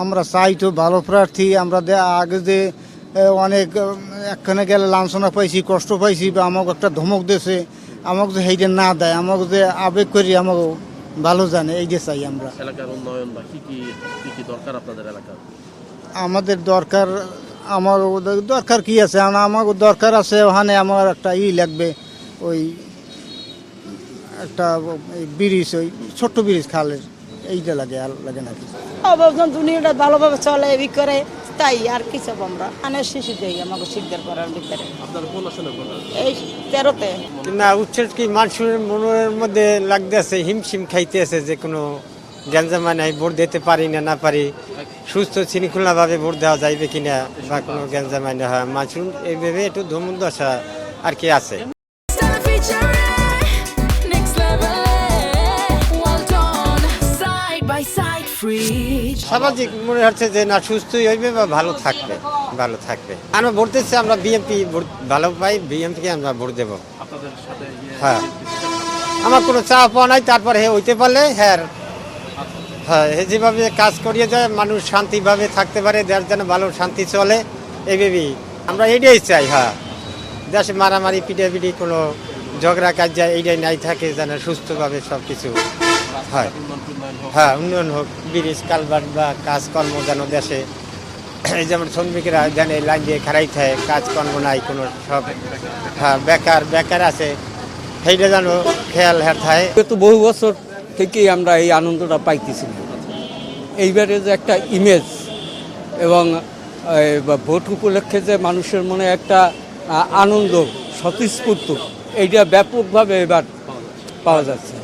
আমরা চাই তো ভালো প্রার্থী। আমরা আগে যে অনেক একখানে গেলে লাঞ্ছনা পাইছি, কষ্ট পাইছি, বা আমাকে একটা ধমক দিয়েছে, আমাকে যে সেইটা না দেয়, আমাকে যে আবেগ করি আমাকে ভালো জানে, এই যে চাই আমরা। এলাকার উন্নয়ন বা কি কি দরকার আপনাদের এলাকার? আমাদের দরকার, আমার দরকার কি আছে, আমার দরকার আছে ওখানে আমার একটা লাগবে, ওই একটা ব্রিজ, ওই ছোট্ট ব্রিজ খালের, এইটা লাগে, আর লাগে না কিছু। অবজন দুনিয়াটা ভালোভাবে চলে এই করে, তাই আর কি সব আমরা আনের শিশু দেই আমাকে শিখদের করার ভিতরে। আপনার কোন আসনে ভোটার? এই 13-তে না উচ্ছেদ কি মানুষের মনের মধ্যে লাগতেছে, হিমশিম খাইতেছে যে কোনো গ্যাঞ্জামা নাই, ভোট দিতে পারি না পারি, সুস্থ শৃঙ্খলাভাবে ভোট দেওয়া যাইবে কিনা, বা কোনো গ্যাঞ্জামা না হয় মানুষ এইভাবে একটু ধমুদশা আর কি আছে। সামাজিক মনে হচ্ছে যে না সুস্থই হইবে বা ভালো থাকবে, ভালো থাকবে। আমরা ভোট দিচ্ছি, আমরা বিএনপি ভালো পাই, বিএনপিকে আমরা ভোট দেবো। আপনাদের সাথে হ্যাঁ, আমার কোনো চাওয়া পাওয়া নাই, তারপরে হে হইতে পারলে হ্যাঁ হ্যাঁ হে যেভাবে কাজ করিয়ে যায় মানুষ শান্তিভাবে থাকতে পারে, দেশ যেন ভালো শান্তি চলে, এইভাবেই আমরা এটাই চাই। হ্যাঁ, দেশে মারামারি পিটাপিটি কোনো ঝগড়া কাজ যায় এইটাই নাই থাকে, যেন সুস্থভাবে সব কিছু হয়। হ্যাঁ, উন্নয়ন হোক, ব্রিজ কালভার্ট বা কাজকর্ম যেন দেশে, এই যেমন শ্রমিকেরা যেন লাইন দিয়ে খারাই থাকে, কাজকর্ম নাই কোনো, সব হ্যাঁ বেকার আছে, সেইটা যেন খেয়াল থাকে। তো বহু বছর থেকেই আমরা এই আনন্দটা পাইতেছি। এইবারে যে একটা ইমেজ এবং ভোট উপলক্ষে যে মানুষের মনে একটা আনন্দ স্বতঃস্ফূর্ত, এইটা ব্যাপকভাবে এবার পাওয়া যাচ্ছে।